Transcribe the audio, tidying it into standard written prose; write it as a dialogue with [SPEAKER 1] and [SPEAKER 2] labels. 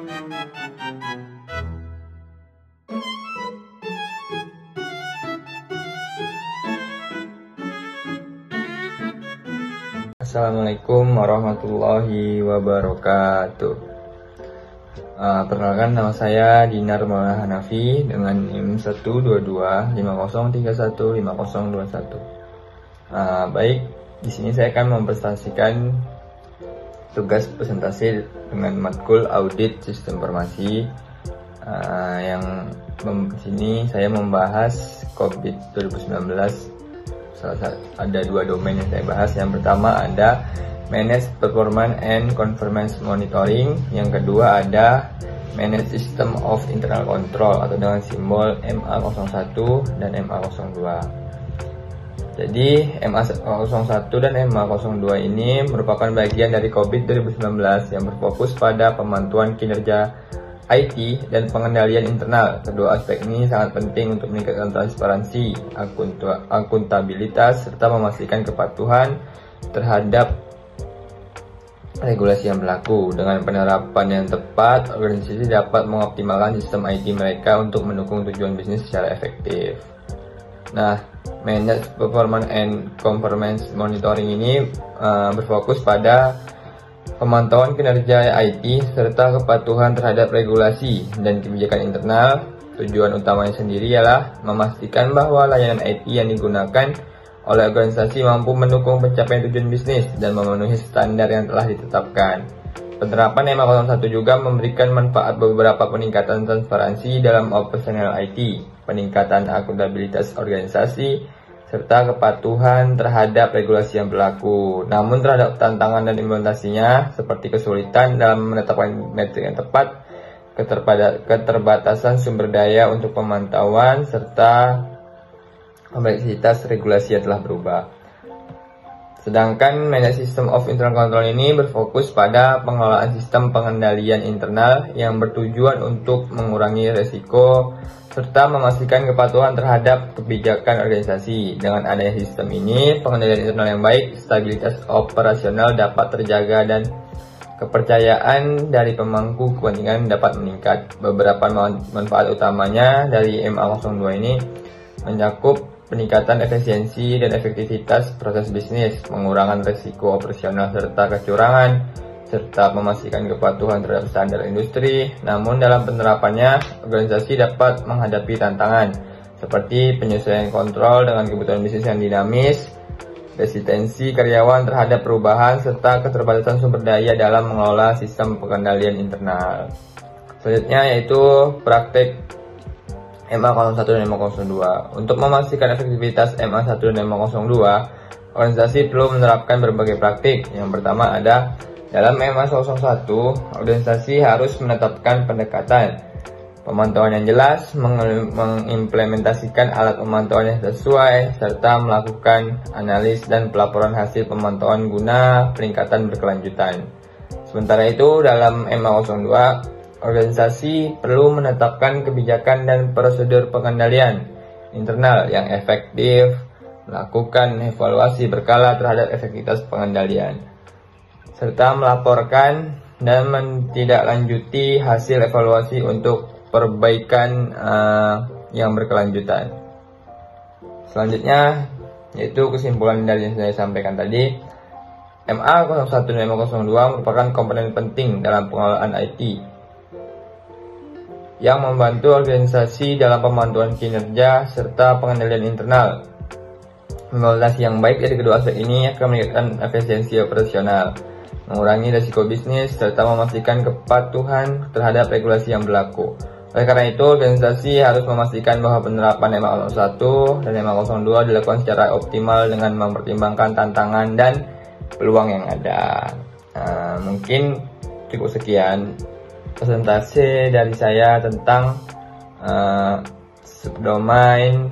[SPEAKER 1] Assalamualaikum warahmatullahi wabarakatuh. Perkenalkan, nama saya Dinar Maulana Hanafi dengan NIM 12250315021. Baik, di sini saya akan mempresentasikan tugas presentasi dengan matkul audit sistem informasi. Yang di sini saya membahas COVID 2019. Ada dua domain yang saya bahas. Yang pertama ada Manage Performance and Conformance Monitoring. Yang kedua ada Manage System of Internal Control atau dengan simbol MA01 dan MA02. Jadi MA01 dan MA02 ini merupakan bagian dari COVID 2019 yang berfokus pada pemantauan kinerja IT dan pengendalian internal. Kedua aspek ini sangat penting untuk meningkatkan transparansi, akuntabilitas, serta memastikan kepatuhan terhadap regulasi yang berlaku. Dengan penerapan yang tepat, organisasi dapat mengoptimalkan sistem IT mereka untuk mendukung tujuan bisnis secara efektif. Nah, Manage Performance and Conformance Monitoring ini berfokus pada pemantauan kinerja IT serta kepatuhan terhadap regulasi dan kebijakan internal. Tujuan utamanya sendiri ialah memastikan bahwa layanan IT yang digunakan oleh organisasi mampu mendukung pencapaian tujuan bisnis dan memenuhi standar yang telah ditetapkan. Penerapan MA01 juga memberikan manfaat beberapa peningkatan transparansi dalam operasional IT, peningkatan akuntabilitas organisasi, serta kepatuhan terhadap regulasi yang berlaku. Namun terhadap tantangan dan implementasinya, seperti kesulitan dalam menetapkan metrik yang tepat, keterbatasan sumber daya untuk pemantauan, serta kompleksitas regulasi yang telah berubah. Sedangkan Managed System of Internal Control ini berfokus pada pengelolaan sistem pengendalian internal yang bertujuan untuk mengurangi resiko serta memastikan kepatuhan terhadap kebijakan organisasi. Dengan adanya sistem ini, pengendalian internal yang baik, stabilitas operasional dapat terjaga dan kepercayaan dari pemangku kepentingan dapat meningkat. Beberapa manfaat utamanya dari MA02 ini mencakup peningkatan efisiensi dan efektivitas proses bisnis, pengurangan risiko operasional serta kecurangan, serta memastikan kepatuhan terhadap standar industri. Namun dalam penerapannya, organisasi dapat menghadapi tantangan seperti penyesuaian kontrol dengan kebutuhan bisnis yang dinamis, resistensi karyawan terhadap perubahan, serta keterbatasan sumber daya dalam mengelola sistem pengendalian internal. Selanjutnya yaitu praktek MA01 dan MA02. Untuk memastikan efektivitas MA1 dan MA02, organisasi perlu menerapkan berbagai praktik. Yang pertama ada dalam MA01, organisasi harus menetapkan pendekatan pemantauan yang jelas, mengimplementasikan alat pemantauan yang sesuai, serta melakukan analis dan pelaporan hasil pemantauan guna peningkatan berkelanjutan. Sementara itu, dalam MA02, organisasi perlu menetapkan kebijakan dan prosedur pengendalian internal yang efektif, melakukan evaluasi berkala terhadap efektivitas pengendalian, serta melaporkan dan menindaklanjuti hasil evaluasi untuk perbaikan yang berkelanjutan. Selanjutnya yaitu kesimpulan dari yang saya sampaikan tadi. MA01 dan MA02 merupakan komponen penting dalam pengelolaan IT yang membantu organisasi dalam pemantauan kinerja serta pengendalian internal. Implementasi yang baik dari kedua aspek ini akan meningkatkan efisiensi operasional, mengurangi risiko bisnis, serta memastikan kepatuhan terhadap regulasi yang berlaku. Oleh karena itu, organisasi harus memastikan bahwa penerapan MA01 dan MA02 dilakukan secara optimal dengan mempertimbangkan tantangan dan peluang yang ada. Mungkin cukup sekian presentasi dari saya tentang subdomain